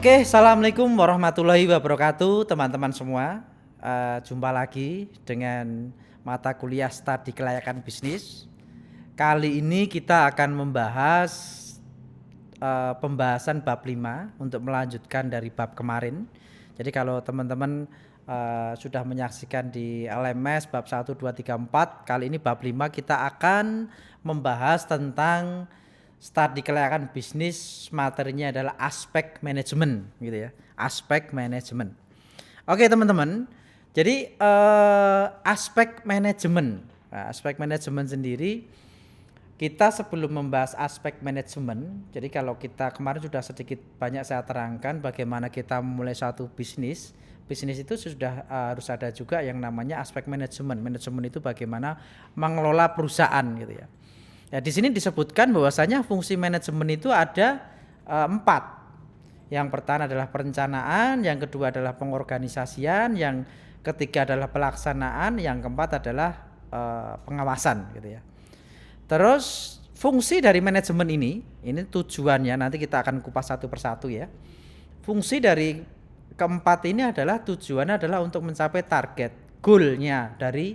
Oke, assalamualaikum warahmatullahi wabarakatuh, teman-teman semua. Jumpa lagi dengan mata kuliah studi kelayakan bisnis. Kali ini kita akan membahas pembahasan bab 5 untuk melanjutkan dari bab kemarin. Jadi kalau teman-teman sudah menyaksikan di LMS bab 1, 2, 3, 4, kali ini bab 5 kita akan membahas tentang studi kelayakan bisnis. Materinya adalah aspek manajemen gitu ya, aspek manajemen. Oke teman-teman, jadi aspek manajemen, aspek manajemen sendiri kita sebelum membahas aspek manajemen, jadi kalau kita kemarin sudah sedikit banyak saya terangkan bagaimana kita memulai satu bisnis itu sudah harus ada juga yang namanya aspek manajemen. Manajemen itu bagaimana mengelola perusahaan gitu ya. Ya, di sini disebutkan bahwasanya fungsi manajemen itu ada 4. Yang pertama adalah perencanaan, yang kedua adalah pengorganisasian, yang ketiga adalah pelaksanaan, yang keempat adalah pengawasan gitu ya. Terus fungsi dari manajemen ini tujuannya nanti kita akan kupas satu persatu ya. Fungsi dari keempat ini adalah tujuannya adalah untuk mencapai target, goalnya dari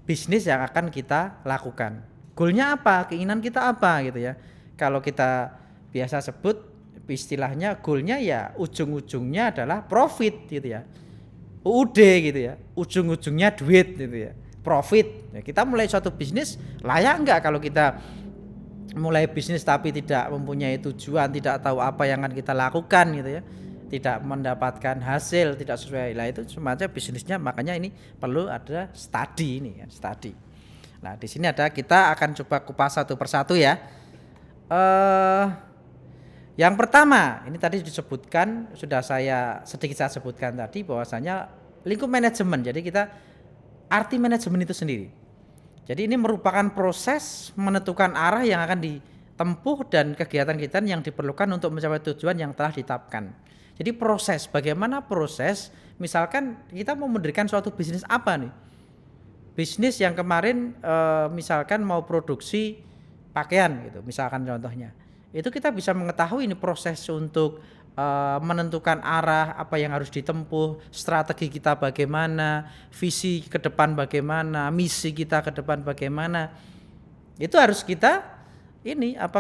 bisnis yang akan kita lakukan. Goalnya apa? Keinginan kita apa gitu ya. Kalau kita biasa sebut istilahnya goalnya ya ujung-ujungnya adalah profit gitu ya. UUD gitu ya. Ujung-ujungnya duit gitu ya. Profit. Ya, kita mulai suatu bisnis layak enggak kalau kita mulai bisnis tapi tidak mempunyai tujuan, tidak tahu apa yang akan kita lakukan gitu ya. Tidak mendapatkan hasil, tidak sesuai. Lah itu semacam bisnisnya, makanya ini perlu ada studi ini ya, studi. Nah, di sini ada, kita akan coba kupas satu persatu ya. Yang pertama, ini tadi disebutkan, sudah saya sebutkan tadi bahwasanya lingkup manajemen. Jadi kita arti manajemen itu sendiri. Jadi ini merupakan proses menentukan arah yang akan ditempuh dan kegiatan-kegiatan yang diperlukan untuk mencapai tujuan yang telah ditetapkan. Jadi proses, bagaimana proses, misalkan kita mau mendirikan suatu bisnis apa nih? Bisnis yang kemarin misalkan mau produksi pakaian gitu, misalkan contohnya. Itu kita bisa mengetahui ini proses untuk menentukan arah apa yang harus ditempuh, strategi kita bagaimana, visi ke depan bagaimana, misi kita ke depan bagaimana. Itu harus kita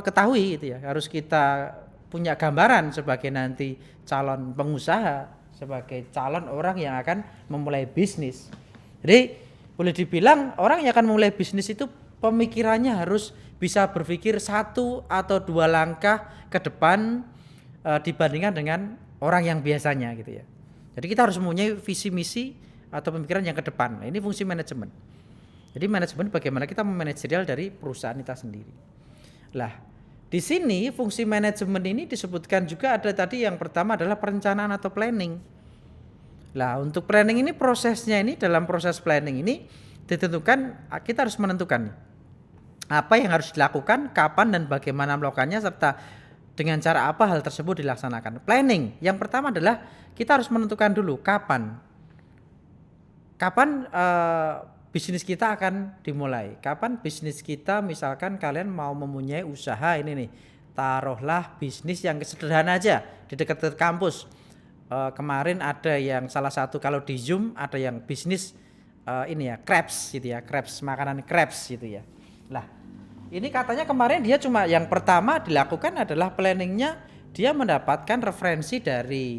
ketahui gitu ya. Harus kita punya gambaran sebagai nanti calon pengusaha, sebagai calon orang yang akan memulai bisnis. Jadi boleh dibilang orang yang akan memulai bisnis itu pemikirannya harus bisa berpikir 1 atau 2 langkah ke depan dibandingkan dengan orang yang biasanya gitu ya. Jadi kita harus mempunyai visi misi atau pemikiran yang ke depan. Nah, ini fungsi manajemen. Jadi manajemen bagaimana kita memanajerial dari perusahaan kita sendiri. Lah, di sini fungsi manajemen ini disebutkan juga ada tadi yang pertama adalah perencanaan atau planning. Lah, untuk planning ini prosesnya ini, dalam proses planning ini ditentukan, kita harus menentukan apa yang harus dilakukan, kapan dan bagaimana melakukannya, serta dengan cara apa hal tersebut dilaksanakan. Planning yang pertama adalah kita harus menentukan dulu kapan bisnis kita akan dimulai. Kapan bisnis kita, misalkan kalian mau mempunyai usaha ini nih, taruhlah bisnis yang sederhana aja di dekat kampus. Kemarin ada yang salah satu, kalau di Zoom ada yang bisnis crepes gitu ya, crepes, makanan crepes gitu ya. Lah, ini katanya kemarin dia cuma yang pertama dilakukan adalah planningnya, dia mendapatkan referensi dari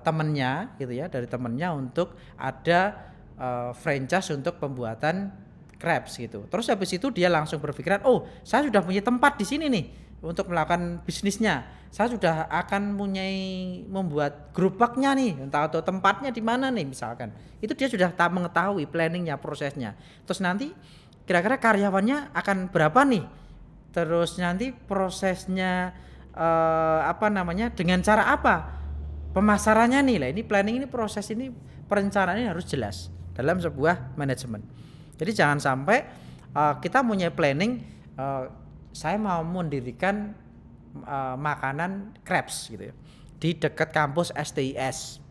temennya gitu ya, dari temennya untuk ada franchise untuk pembuatan crepes gitu. Terus habis itu dia langsung berpikiran, oh saya sudah punya tempat di sini nih untuk melakukan bisnisnya. Saya sudah akan membuat gerobaknya nih, entah atau tempatnya di mana nih misalkan. Itu dia sudah mengetahui planningnya, prosesnya. Terus nanti kira-kira karyawannya akan berapa nih? Terus nanti prosesnya dengan cara apa? Pemasarannya nih lah. Ini planning, ini proses ini, perencanaan ini harus jelas dalam sebuah manajemen. Jadi jangan sampai kita punya planning, saya mau mendirikan makanan crepes gitu ya di dekat kampus STIS.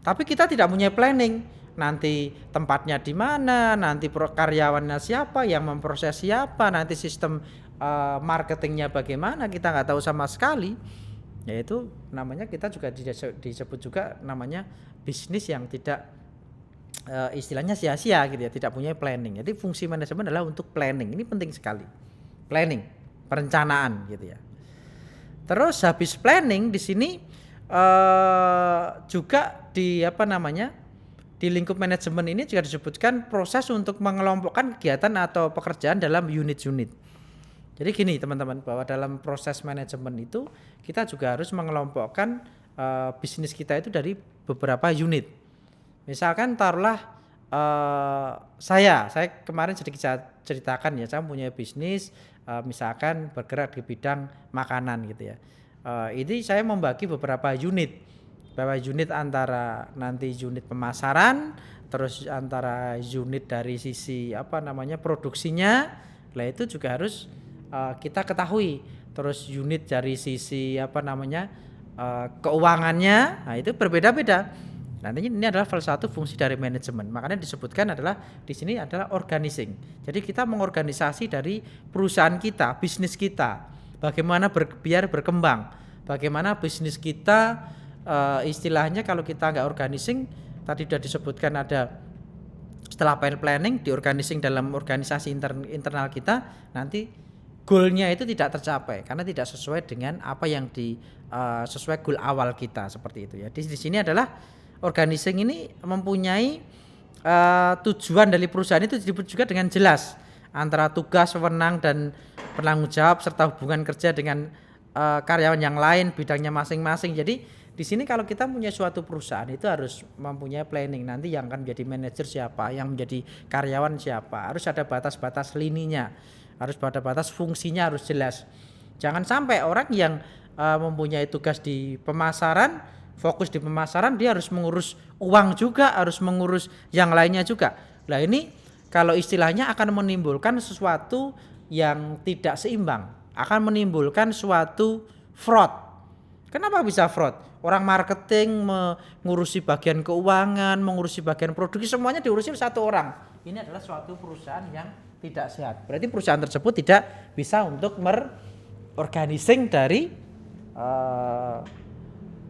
Tapi kita tidak punya planning, nanti tempatnya di mana, nanti karyawannya siapa, yang memproses siapa, nanti sistem marketingnya bagaimana, kita nggak tahu sama sekali. Yaitu namanya kita juga disebut juga namanya bisnis yang tidak istilahnya sia-sia gitu ya, tidak punya planning. Jadi fungsi manajemen adalah untuk planning. Ini penting sekali. Planning, perencanaan gitu ya. Terus habis planning di sini juga di apa namanya? Di lingkup manajemen ini juga disebutkan proses untuk mengelompokkan kegiatan atau pekerjaan dalam unit-unit. Jadi gini teman-teman, bahwa dalam proses manajemen itu kita juga harus mengelompokkan bisnis kita itu dari beberapa unit. Misalkan taruhlah saya kemarin sedikit ceritakan ya, saya punya bisnis misalkan bergerak di bidang makanan gitu ya. Ini saya membagi beberapa unit. Bahwa unit antara nanti unit pemasaran, terus antara unit dari sisi apa namanya produksinya, lah itu juga harus kita ketahui. Terus unit dari sisi apa namanya keuangannya, nah itu berbeda-beda. Nantinya ini adalah salah satu fungsi dari manajemen. Makanya disebutkan adalah di sini adalah organizing. Jadi kita mengorganisasi dari perusahaan kita, bisnis kita, bagaimana biar berkembang, bagaimana bisnis kita istilahnya kalau kita nggak organizing, tadi sudah disebutkan ada setelah planning di organizing dalam organisasi internal kita, nanti goalnya itu tidak tercapai karena tidak sesuai dengan apa yang sesuai goal awal kita seperti itu ya. Di sini adalah organizing ini mempunyai tujuan dari perusahaan itu disebut juga dengan jelas antara tugas, wewenang dan penanggung jawab serta hubungan kerja dengan karyawan yang lain bidangnya masing-masing. Jadi di sini kalau kita punya suatu perusahaan itu harus mempunyai planning, nanti yang akan menjadi manajer siapa, yang menjadi karyawan siapa, harus ada batas-batas lininya, harus ada batas fungsinya harus jelas. Jangan sampai orang yang mempunyai tugas di pemasaran, fokus di pemasaran, dia harus mengurus uang juga, harus mengurus yang lainnya juga. Nah ini kalau istilahnya akan menimbulkan sesuatu yang tidak seimbang, akan menimbulkan suatu fraud. Kenapa bisa fraud? Orang marketing mengurusi bagian keuangan, mengurusi bagian produksi, semuanya diurusi satu orang. Ini adalah suatu perusahaan yang tidak sehat. Berarti perusahaan tersebut tidak bisa untuk organizing dari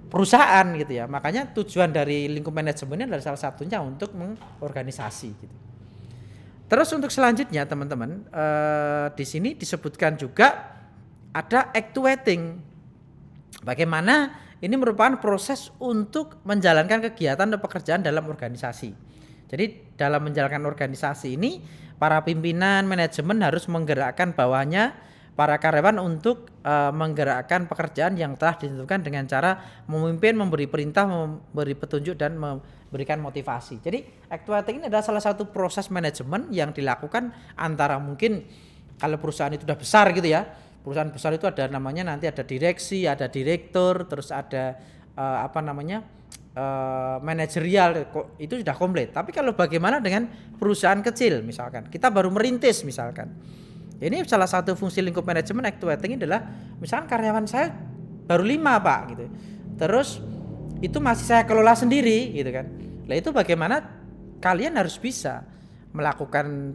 perusahaan gitu ya. Makanya tujuan dari lingkup manajemen ini adalah salah satunya untuk mengorganisasi gitu. Terus untuk selanjutnya teman-teman, di sini disebutkan juga ada actuating. Bagaimana ini merupakan proses untuk menjalankan kegiatan dan pekerjaan dalam organisasi. Jadi dalam menjalankan organisasi ini para pimpinan manajemen harus menggerakkan bawahnya para karyawan untuk menggerakkan pekerjaan yang telah ditentukan dengan cara memimpin, memberi perintah, memberi petunjuk dan memberikan motivasi. Jadi actuating ini adalah salah satu proses manajemen yang dilakukan antara mungkin kalau perusahaan itu sudah besar gitu ya. Perusahaan besar itu ada namanya nanti ada direksi, ada direktur, terus ada manajerial, itu sudah komplit. Tapi kalau bagaimana dengan perusahaan kecil misalkan, kita baru merintis misalkan. Ini salah satu fungsi lingkup manajemen actuating adalah misalkan karyawan saya baru 5 Pak gitu. Terus itu masih saya kelola sendiri gitu kan. Nah itu bagaimana kalian harus bisa melakukan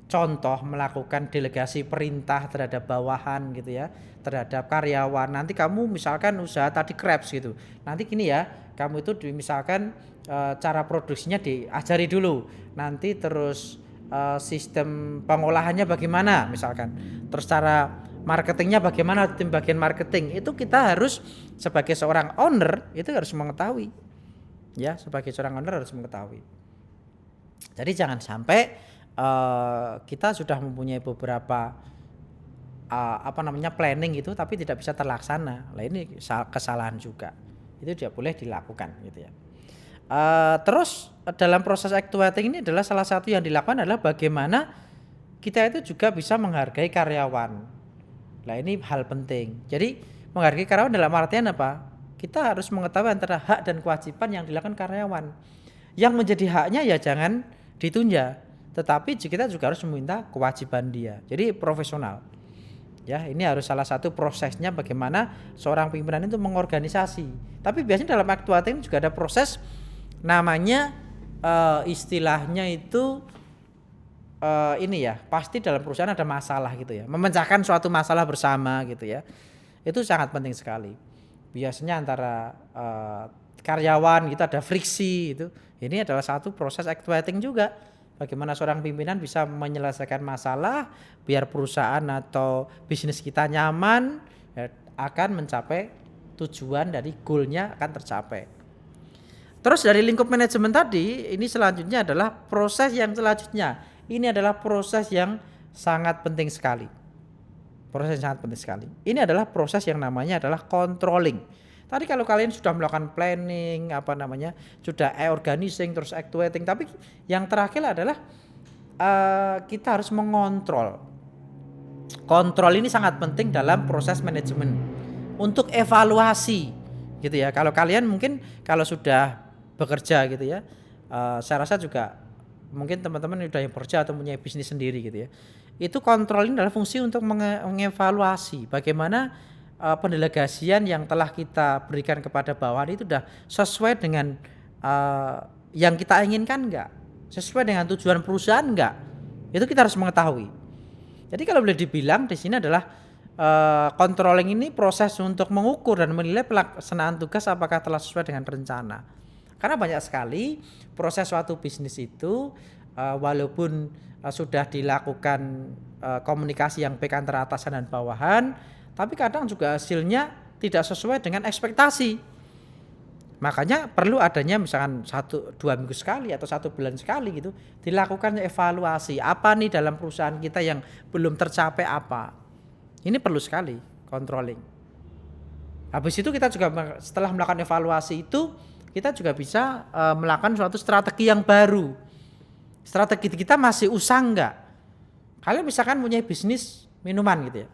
contoh melakukan delegasi perintah terhadap bawahan gitu ya, terhadap karyawan. Nanti kamu misalkan usaha tadi crepes gitu, nanti gini ya, kamu itu misalkan cara produksinya diajari dulu, nanti terus sistem pengolahannya bagaimana misalkan, terus cara marketingnya bagaimana, tim bagian marketing itu kita harus sebagai seorang owner itu harus mengetahui ya, sebagai seorang owner harus mengetahui. Jadi jangan sampai kita sudah mempunyai beberapa planning itu tapi tidak bisa terlaksana. Nah ini kesalahan juga. Itu tidak boleh dilakukan gitu ya. Terus dalam proses actuating ini adalah salah satu yang dilakukan adalah bagaimana kita itu juga bisa menghargai karyawan. Nah ini hal penting. Jadi menghargai karyawan dalam artian apa? Kita harus mengetahui antara hak dan kewajiban yang dilakukan karyawan. Yang menjadi haknya ya jangan ditunda. Tetapi kita juga harus meminta kewajiban dia. Jadi profesional. Ya, ini harus salah satu prosesnya bagaimana seorang pimpinan itu mengorganisasi. Tapi biasanya dalam actuating juga ada proses namanya istilahnya itu ini ya, pasti dalam perusahaan ada masalah gitu ya. Memecahkan suatu masalah bersama gitu ya. itu sangat penting sekali. Biasanya antara karyawan kita ada friksi itu. Ini adalah satu proses activating juga. Bagaimana seorang pimpinan bisa menyelesaikan masalah biar perusahaan atau bisnis kita nyaman, ya, akan mencapai tujuan dari goalnya akan tercapai. Terus dari lingkup manajemen tadi, ini selanjutnya adalah proses yang selanjutnya. Ini adalah proses yang sangat penting sekali. Proses yang sangat penting sekali. Ini adalah proses yang namanya adalah controlling. Tadi kalau kalian sudah melakukan planning, sudah organizing, terus actuating, tapi yang terakhir adalah kita harus mengontrol. Kontrol ini sangat penting dalam proses manajemen untuk evaluasi, gitu ya. Kalau kalian mungkin kalau sudah bekerja gitu ya, saya rasa juga mungkin teman-teman sudah yang bekerja atau punya bisnis sendiri gitu ya. Itu kontrol ini adalah fungsi untuk mengevaluasi bagaimana pendelegasian yang telah kita berikan kepada bawahan itu sudah sesuai dengan yang kita inginkan enggak, sesuai dengan tujuan perusahaan enggak. Itu kita harus mengetahui. Jadi kalau boleh dibilang di sini adalah controlling ini proses untuk mengukur dan menilai pelaksanaan tugas apakah telah sesuai dengan rencana. Karena banyak sekali proses suatu bisnis itu walaupun sudah dilakukan komunikasi yang baik antara atasan dan bawahan, tapi kadang juga hasilnya tidak sesuai dengan ekspektasi. Makanya perlu adanya misalkan 1-2 minggu sekali atau 1 bulan sekali gitu dilakukan evaluasi. Apa nih dalam perusahaan kita yang belum tercapai apa. Ini perlu sekali controlling. Habis itu kita juga setelah melakukan evaluasi itu kita juga bisa melakukan suatu strategi yang baru. Strategi kita masih usang enggak? Kalian misalkan punya bisnis minuman gitu ya.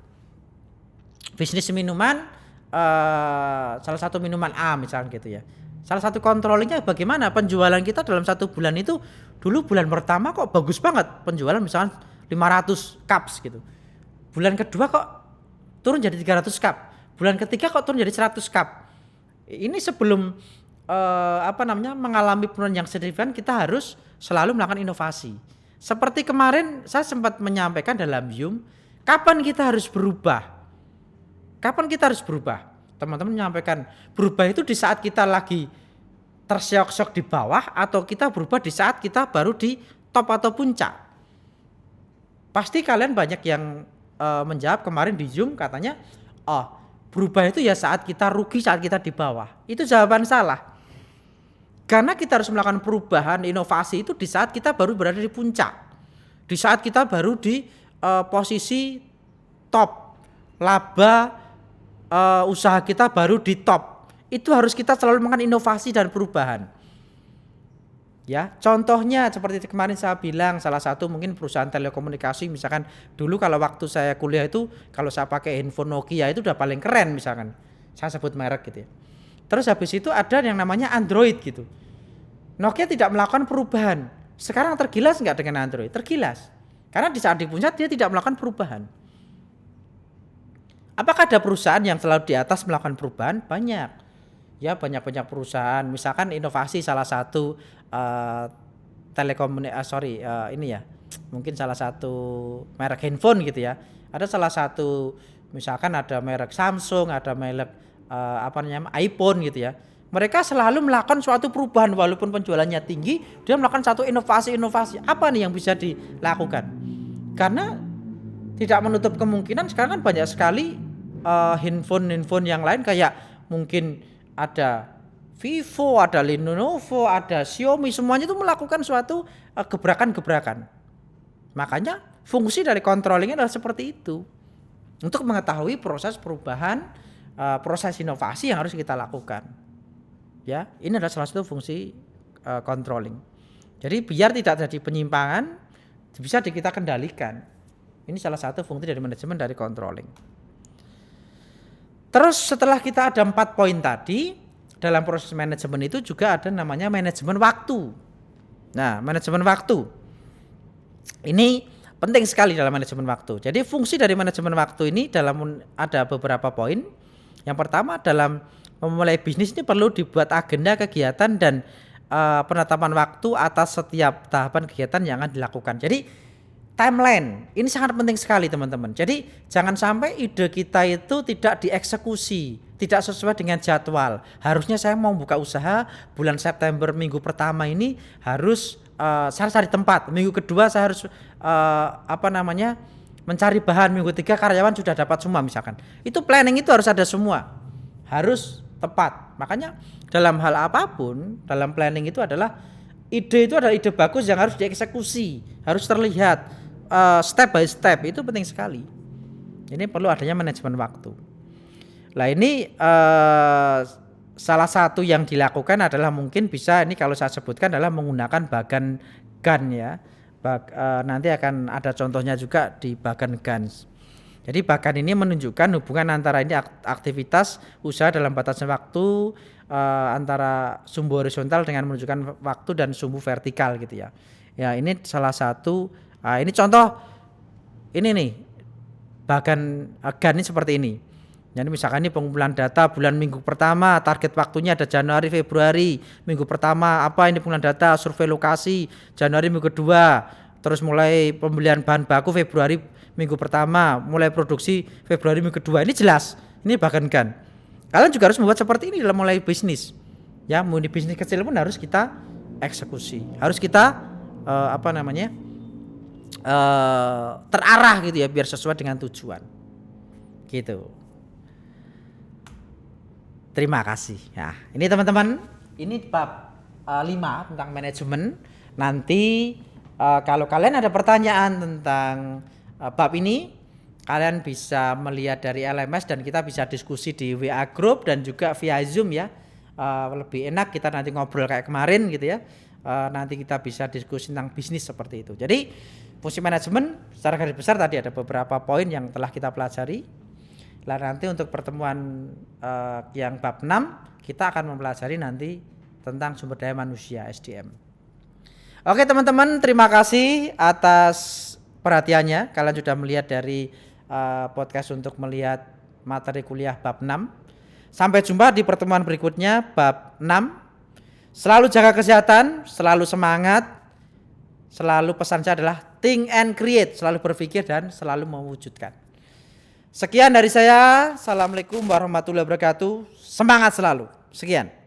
Bisnis minuman, salah satu minuman A misalkan gitu ya. Salah satu controllingnya bagaimana penjualan kita dalam 1 bulan itu, dulu bulan pertama kok bagus banget penjualan misalkan 500 cups gitu. Bulan kedua kok turun jadi 300 cup. Bulan ketiga kok turun jadi 100 cup. Ini sebelum mengalami penurunan yang signifikan, kita harus selalu melakukan inovasi. Seperti kemarin saya sempat menyampaikan dalam Zoom, kapan kita harus berubah? Kapan kita harus berubah? Teman-teman menyampaikan berubah itu di saat kita lagi terseok-seok di bawah atau kita berubah di saat kita baru di top atau puncak. Pasti kalian banyak yang menjawab kemarin di Zoom katanya, berubah itu ya saat kita rugi, saat kita di bawah. Itu jawaban salah. Karena kita harus melakukan perubahan, inovasi itu di saat kita baru berada di puncak. Di saat kita baru di posisi top. Laba usaha kita baru di top. Itu harus kita selalu melakukan inovasi dan perubahan. Ya, contohnya seperti kemarin saya bilang, salah satu mungkin perusahaan telekomunikasi misalkan dulu kalau waktu saya kuliah itu kalau saya pakai handphone Nokia itu udah paling keren misalkan. Saya sebut merek gitu ya. Terus habis itu ada yang namanya Android gitu. Nokia tidak melakukan perubahan. Sekarang tergilas enggak dengan Android? Tergilas. Karena di saat di puncak dia tidak melakukan perubahan. Apakah ada perusahaan yang selalu di atas melakukan perubahan? Banyak. Ya, banyak perusahaan. Misalkan inovasi salah satu mungkin salah satu merek handphone gitu ya. Ada salah satu misalkan ada merek Samsung, ada merek iPhone gitu ya. Mereka selalu melakukan suatu perubahan walaupun penjualannya tinggi, dia melakukan satu inovasi. Apa nih yang bisa dilakukan? Karena tidak menutup kemungkinan sekarang kan banyak sekali handphone yang lain kayak mungkin ada Vivo, ada Lenovo, ada Xiaomi, semuanya itu melakukan suatu gebrakan-gebrakan. Makanya fungsi dari controllingnya adalah seperti itu. Untuk mengetahui proses perubahan, proses inovasi yang harus kita lakukan. Ya, ini adalah salah satu fungsi controlling. Jadi biar tidak terjadi penyimpangan, bisa kita kendalikan. Ini salah satu fungsi dari manajemen dari controlling. Terus setelah kita ada 4 poin tadi, dalam proses manajemen itu juga ada namanya manajemen waktu. Nah, manajemen waktu ini penting sekali dalam manajemen waktu. Jadi fungsi dari manajemen waktu ini ada beberapa poin. Yang pertama, dalam memulai bisnis ini perlu dibuat agenda kegiatan dan penetapan waktu atas setiap tahapan kegiatan yang akan dilakukan. Jadi timeline. Ini sangat penting sekali teman-teman. Jadi jangan sampai ide kita itu tidak dieksekusi, tidak sesuai dengan jadwal. Harusnya saya mau buka usaha bulan September minggu pertama ini harus saya cari tempat. Minggu kedua saya harus mencari bahan. Minggu 3 karyawan sudah dapat semua misalkan. Itu planning itu harus ada semua. Harus tepat. Makanya dalam hal apapun, dalam planning itu adalah ide itu adalah ide bagus yang harus dieksekusi, harus terlihat step by step, itu penting sekali. Ini perlu adanya manajemen waktu. Nah ini salah satu yang dilakukan adalah mungkin bisa, ini kalau saya sebutkan adalah menggunakan bagan Gantt ya. Nanti akan ada contohnya juga di bagan Gantt. Jadi bagan ini menunjukkan hubungan antara ini aktivitas usaha dalam batasan waktu antara sumbu horizontal dengan menunjukkan waktu dan sumbu vertikal gitu ya. Ya ini salah satu. Ini contoh ini nih bagan Gantt ini seperti ini. Jadi misalkan ini pengumpulan data bulan minggu pertama, target waktunya ada Januari Februari. Minggu pertama apa ini pengumpulan data, survei lokasi Januari minggu kedua, terus mulai pembelian bahan baku Februari minggu pertama, mulai produksi Februari minggu kedua. Ini jelas. Ini bagan Gantt. Kalian juga harus membuat seperti ini dalam mulai bisnis. Ya, mulai bisnis kecil pun harus kita eksekusi. Harus kita terarah gitu ya biar sesuai dengan tujuan gitu. Terima kasih ya. Ini teman-teman, ini bab 5 tentang manajemen. Nanti kalau kalian ada pertanyaan tentang bab ini, kalian bisa melihat dari LMS dan kita bisa diskusi di WA group dan juga via Zoom ya. Lebih enak kita nanti ngobrol kayak kemarin gitu ya. Nanti kita bisa diskusi tentang bisnis seperti itu. Jadi fungsi manajemen secara garis besar tadi ada beberapa poin yang telah kita pelajari. Lah nanti untuk pertemuan yang bab 6 kita akan mempelajari nanti tentang sumber daya manusia SDM. Oke teman-teman, terima kasih atas perhatiannya. Kalian sudah melihat dari podcast untuk melihat materi kuliah bab 6. Sampai jumpa di pertemuan berikutnya bab 6. Selalu jaga kesehatan, selalu semangat. Selalu pesan saya adalah think and create, selalu berpikir dan selalu mewujudkan. Sekian dari saya. Assalamualaikum warahmatullahi wabarakatuh. Semangat selalu. Sekian.